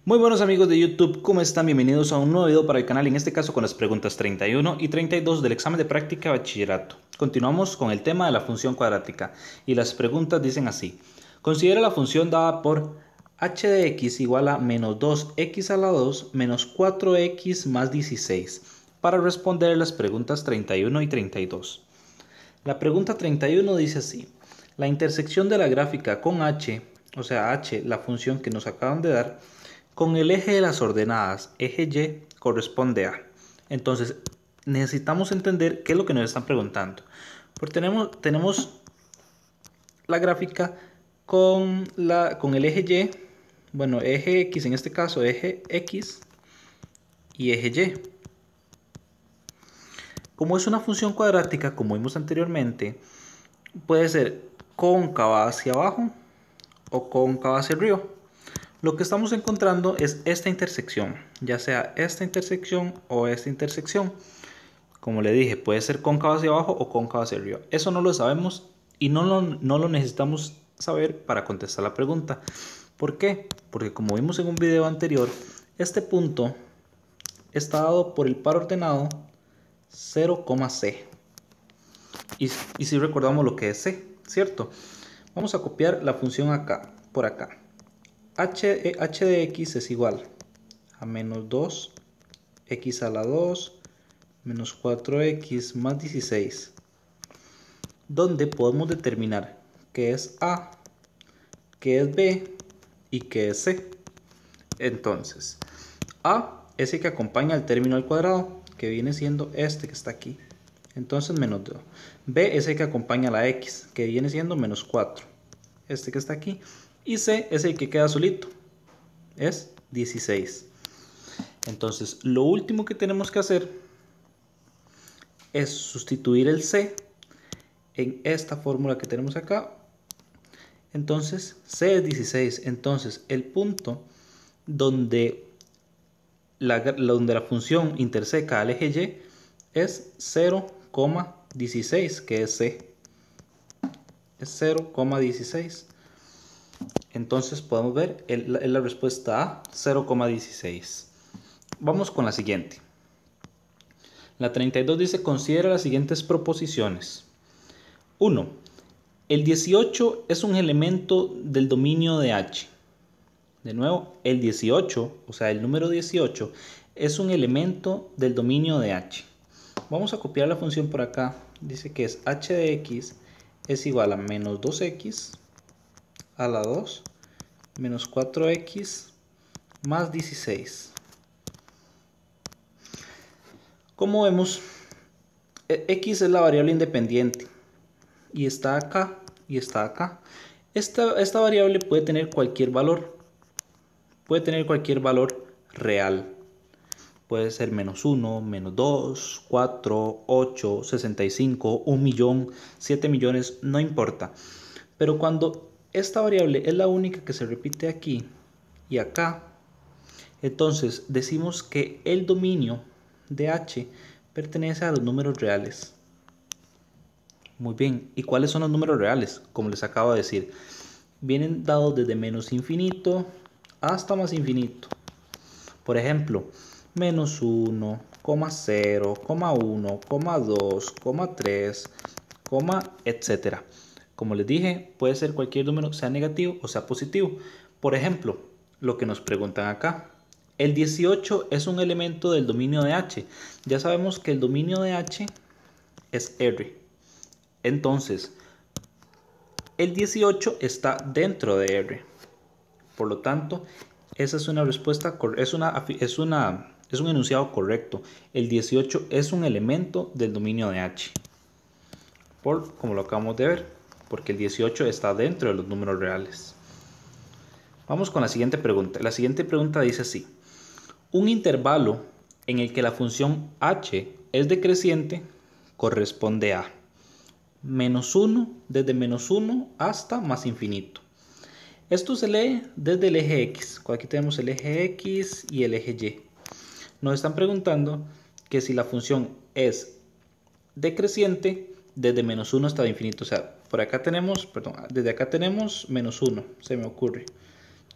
Muy buenos amigos de YouTube, ¿cómo están? Bienvenidos a un nuevo video para el canal, en este caso con las preguntas 31 y 32 del examen de práctica de bachillerato. Continuamos con el tema de la función cuadrática y las preguntas dicen así. Considera la función dada por h de x igual a menos 2x a la 2 menos 4x más 16 para responder las preguntas 31 y 32. La pregunta 31 dice así. La intersección de la gráfica con h, o sea h, la función que nos acaban de dar, con el eje de las ordenadas, eje Y, corresponde a. Entonces, necesitamos entender qué es lo que nos están preguntando. Porque tenemos la gráfica con el eje Y, bueno, eje X en este caso, eje X y eje Y. Como es una función cuadrática, como vimos anteriormente, puede ser cóncava hacia abajo o cóncava hacia arriba. Lo que estamos encontrando es esta intersección, ya sea esta intersección o esta intersección. Como le dije, puede ser cóncava hacia abajo o cóncava hacia arriba. Eso no lo sabemos y no lo necesitamos saber para contestar la pregunta. ¿Por qué? Porque como vimos en un video anterior, este punto está dado por el par ordenado 0,c. Y si recordamos lo que es c, ¿cierto? Vamos a copiar la función acá, por acá. H de x es igual a menos 2x a la 2 menos 4x más 16, donde podemos determinar qué es a, qué es b y qué es c. Entonces, a es el que acompaña al término al cuadrado, que viene siendo este que está aquí. Entonces menos 2. B es el que acompaña a la x, que viene siendo menos 4. Este que está aquí. Y C es el que queda solito. Es 16. Entonces, lo último que tenemos que hacer es sustituir el C en esta fórmula que tenemos acá. Entonces, C es 16. Entonces, el punto donde la función interseca al eje Y es 0,16, que es C. Es 0,16. Entonces podemos ver la respuesta A, 0,16. Vamos con la siguiente. La 32 dice, considera las siguientes proposiciones. 1. El 18 es un elemento del dominio de H. De nuevo, el 18, o sea, el número 18, es un elemento del dominio de H. Vamos a copiar la función por acá. Dice que es h de x es igual a menos 2x a la 2 menos 4x más 16. Como vemos, x es la variable independiente y está acá y está acá. Esta variable puede tener cualquier valor. Puede tener cualquier valor real. Puede ser menos 1, menos 2, 4, 8, 65, 1 millón, 7 millones, no importa. Pero cuando esta variable es la única que se repite aquí y acá, entonces decimos que el dominio de H pertenece a los números reales. Muy bien, ¿y cuáles son los números reales? Como les acabo de decir, vienen dados desde menos infinito hasta más infinito. Por ejemplo, menos 1, 0, 1, 2, 3, etcétera. Como les dije, puede ser cualquier número, sea negativo o sea positivo. Por ejemplo, lo que nos preguntan acá. El 18 es un elemento del dominio de H. Ya sabemos que el dominio de H es R. Entonces, el 18 está dentro de R. Por lo tanto, esa es una respuesta, es un enunciado correcto. El 18 es un elemento del dominio de H. Como lo acabamos de ver, porque el 18 está dentro de los números reales. Vamos con la siguiente pregunta. La siguiente pregunta dice así. Un intervalo en el que la función h es decreciente corresponde a menos 1 desde menos 1 hasta más infinito. Esto se lee desde el eje X. Aquí tenemos el eje X y el eje Y. Nos están preguntando que si la función es decreciente desde menos 1 hasta infinito. O sea, por acá tenemos, perdón, desde acá tenemos menos 1, se me ocurre.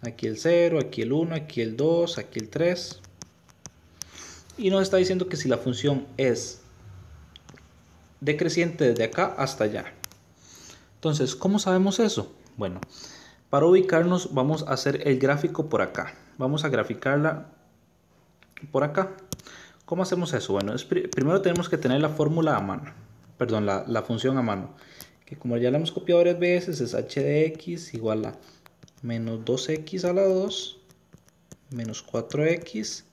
Aquí el 0, aquí el 1, aquí el 2, aquí el 3. Y nos está diciendo que si la función es decreciente desde acá hasta allá. Entonces, ¿cómo sabemos eso? Bueno, para ubicarnos vamos a hacer el gráfico por acá. Vamos a graficarla por acá. ¿Cómo hacemos eso? Bueno, primero tenemos que tener la fórmula a mano. Perdón, la función a mano. Que como ya la hemos copiado varias veces, es h de x igual a menos 2x a la 2 menos 4x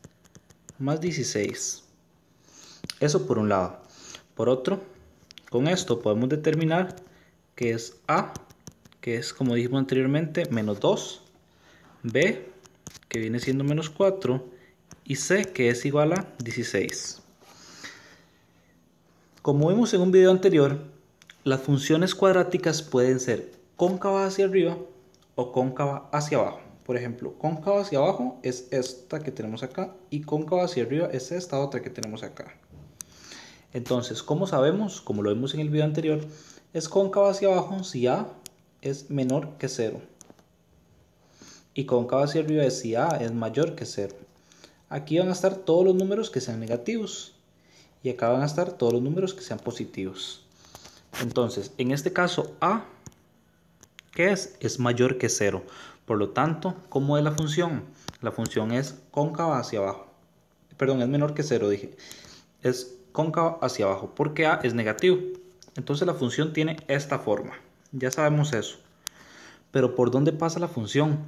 más 16. Eso por un lado. Por otro, con esto podemos determinar que es a, que es como dijimos anteriormente, menos 2, b, que viene siendo menos 4, y c, que es igual a 16. Como vimos en un video anterior, las funciones cuadráticas pueden ser cóncavas hacia arriba o cóncava hacia abajo. Por ejemplo, cóncava hacia abajo es esta que tenemos acá y cóncava hacia arriba es esta otra que tenemos acá. Entonces, ¿cómo sabemos? Como lo vimos en el video anterior, es cóncava hacia abajo si a es menor que 0. Y cóncava hacia arriba es si a es mayor que 0. Aquí van a estar todos los números que sean negativos. Y acá van a estar todos los números que sean positivos. Entonces, en este caso a, ¿qué es? Es mayor que 0. Por lo tanto, ¿cómo es la función? La función es cóncava hacia abajo. Perdón, es menor que 0, dije. Es cóncava hacia abajo, porque a es negativo. Entonces la función tiene esta forma. Ya sabemos eso. Pero ¿por dónde pasa la función?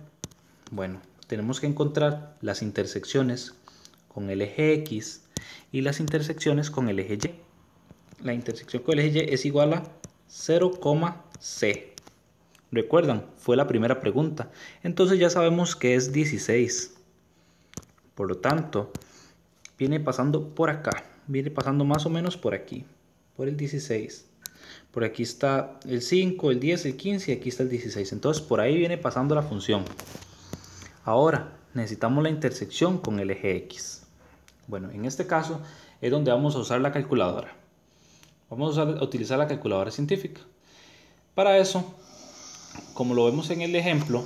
Bueno, tenemos que encontrar las intersecciones con el eje X y las intersecciones con el eje Y. La intersección con el eje Y es igual a 0, C. ¿Recuerdan? Fue la primera pregunta. Entonces ya sabemos que es 16. Por lo tanto, viene pasando por acá. Viene pasando más o menos por aquí. Por el 16. Por aquí está el 5, el 10, el 15 y aquí está el 16. Entonces por ahí viene pasando la función. Ahora necesitamos la intersección con el eje X. Bueno, en este caso es donde vamos a usar la calculadora. Vamos a utilizar la calculadora científica. Para eso, como lo vemos en el ejemplo,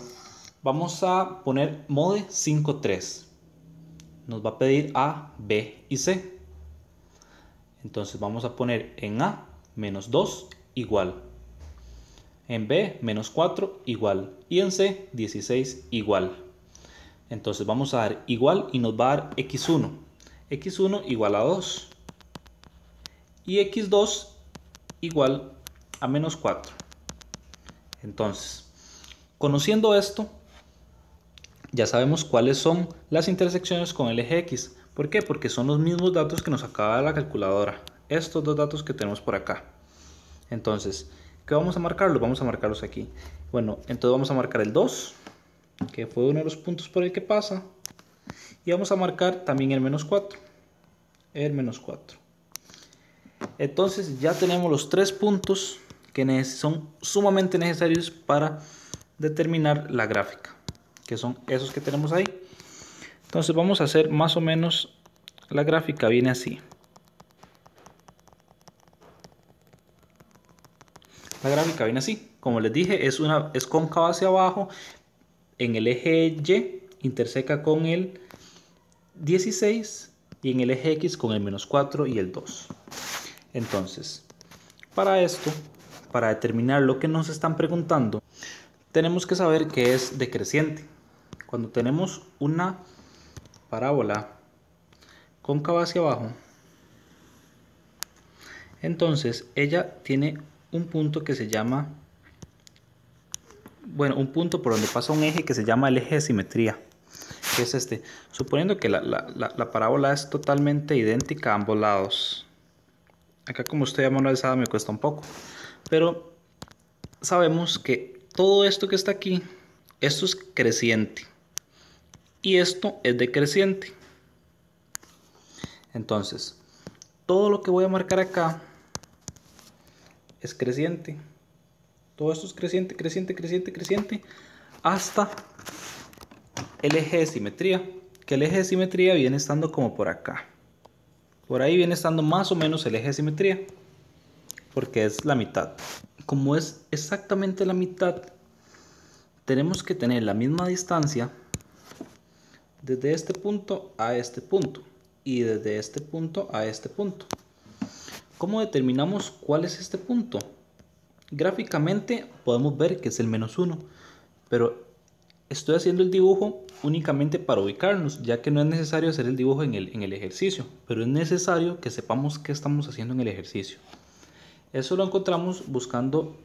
vamos a poner mode 5,3. Nos va a pedir A, B y C. Entonces vamos a poner en A menos 2 igual. En B menos 4 igual. Y en C 16 igual. Entonces vamos a dar igual y nos va a dar x1. x1 igual a 2. Y x2 igual a menos 4. Entonces, conociendo esto, ya sabemos cuáles son las intersecciones con el eje X. ¿Por qué? Porque son los mismos datos que nos acaba de dar la calculadora. Estos dos datos que tenemos por acá. Entonces, ¿qué vamos a marcarlos? Vamos a marcarlos aquí. Bueno, entonces vamos a marcar el 2, que fue uno de los puntos por el que pasa. Y vamos a marcar también el menos 4. El menos 4. Entonces ya tenemos los 3 puntos que son sumamente necesarios para determinar la gráfica, que son esos que tenemos ahí. Entonces vamos a hacer más o menos la gráfica, viene así. La gráfica viene así, como les dije, es cóncava hacia abajo, en el eje Y interseca con el 16 y en el eje X con el menos 4 y el 2. Entonces, para esto, para determinar lo que nos están preguntando, tenemos que saber que es decreciente. Cuando tenemos una parábola cóncava hacia abajo, entonces ella tiene un punto que se llama, un punto por donde pasa un eje que se llama el eje de simetría, que es este. Suponiendo que la parábola es totalmente idéntica a ambos lados. Acá, como estoy manualizada, me cuesta un poco, pero sabemos que todo esto que está aquí, esto es creciente y esto es decreciente. Entonces, todo lo que voy a marcar acá es creciente. Todo esto es creciente, creciente, creciente, creciente, hasta el eje de simetría, que el eje de simetría viene estando como por acá. Por ahí viene estando más o menos el eje de simetría, porque es la mitad. Como es exactamente la mitad, tenemos que tener la misma distancia desde este punto a este punto y desde este punto a este punto. ¿Cómo determinamos cuál es este punto? Gráficamente podemos ver que es el -1, pero estoy haciendo el dibujo únicamente para ubicarnos, ya que no es necesario hacer el dibujo en el ejercicio, pero es necesario que sepamos qué estamos haciendo en el ejercicio. Eso lo encontramos buscando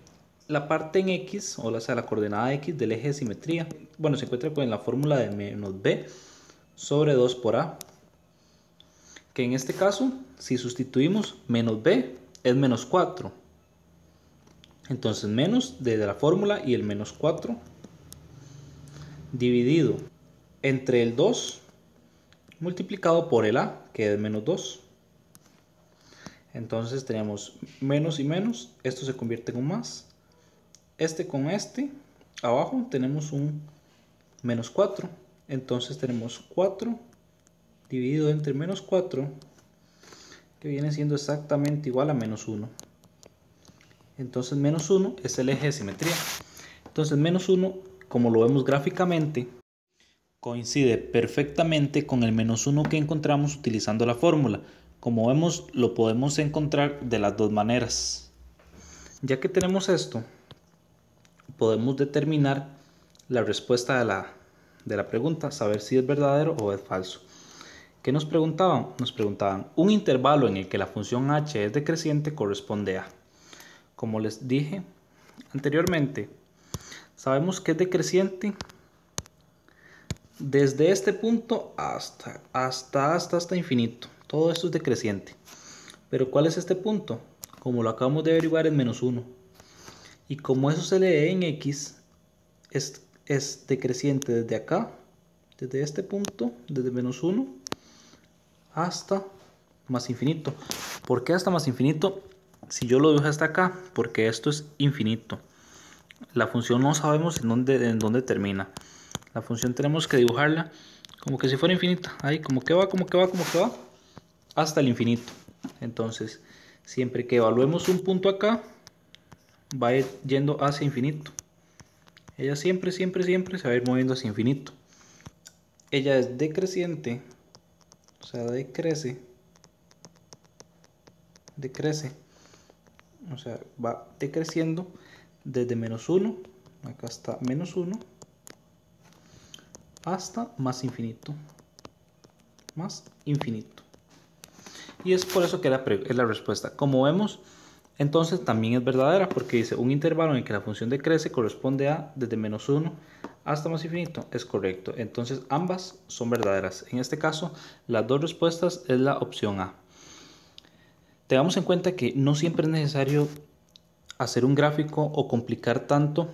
la parte en X, o sea, la coordenada X del eje de simetría. Bueno, se encuentra con la fórmula de -b sobre 2 por a, que en este caso, si sustituimos -b es -4. Entonces menos desde la fórmula y el -4 dividido entre el 2 multiplicado por el a, que es -2. Entonces tenemos menos y menos, esto se convierte en un más. Este con este, abajo tenemos un -4. Entonces tenemos 4 dividido entre -4, que viene siendo exactamente igual a -1. Entonces -1 es el eje de simetría. Entonces -1, como lo vemos gráficamente, coincide perfectamente con el -1 que encontramos utilizando la fórmula. Como vemos, lo podemos encontrar de las dos maneras. Ya que tenemos esto, podemos determinar la respuesta de la pregunta, saber si es verdadero o es falso. ¿Qué nos preguntaban? Nos preguntaban, un intervalo en el que la función h es decreciente corresponde a... Como les dije anteriormente, sabemos que es decreciente desde este punto hasta infinito. Todo esto es decreciente. Pero ¿cuál es este punto? Como lo acabamos de averiguar, es -1. Y como eso se lee en X, es decreciente desde acá, desde este punto, desde -1 hasta más infinito. ¿Por qué hasta más infinito? Si yo lo dibujo hasta acá, porque esto es infinito. La función no sabemos en dónde termina. La función tenemos que dibujarla como que si fuera infinita. Ahí como que va, hasta el infinito. Entonces, siempre que evaluemos un punto acá, va a ir yendo hacia infinito. Ella siempre se va a ir moviendo hacia infinito. Ella es decreciente, o sea, decrece, o sea, va decreciendo desde -1, acá está -1, hasta más infinito. Y es por eso que es la respuesta. Como vemos, entonces también es verdadera, porque dice un intervalo en el que la función decrece corresponde a desde -1 hasta más infinito. Es correcto. Entonces ambas son verdaderas. En este caso, las dos respuestas es la opción A. Tengamos en cuenta que no siempre es necesario hacer un gráfico o complicar tanto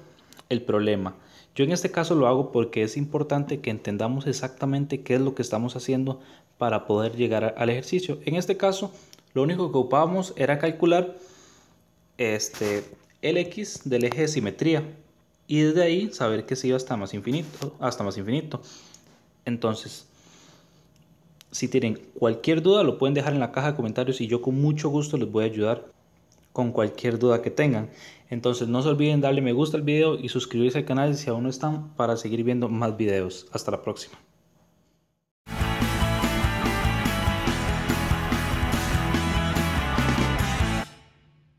el problema. Yo en este caso lo hago porque es importante que entendamos exactamente qué es lo que estamos haciendo para poder llegar al ejercicio. En este caso, lo único que ocupábamos era calcular el X del eje de simetría y desde ahí saber que se iba hasta más infinito. Entonces, si tienen cualquier duda, lo pueden dejar en la caja de comentarios y yo con mucho gusto les voy a ayudar con cualquier duda que tengan. Entonces no se olviden darle me gusta al video y suscribirse al canal si aún no están para seguir viendo más videos. Hasta la próxima.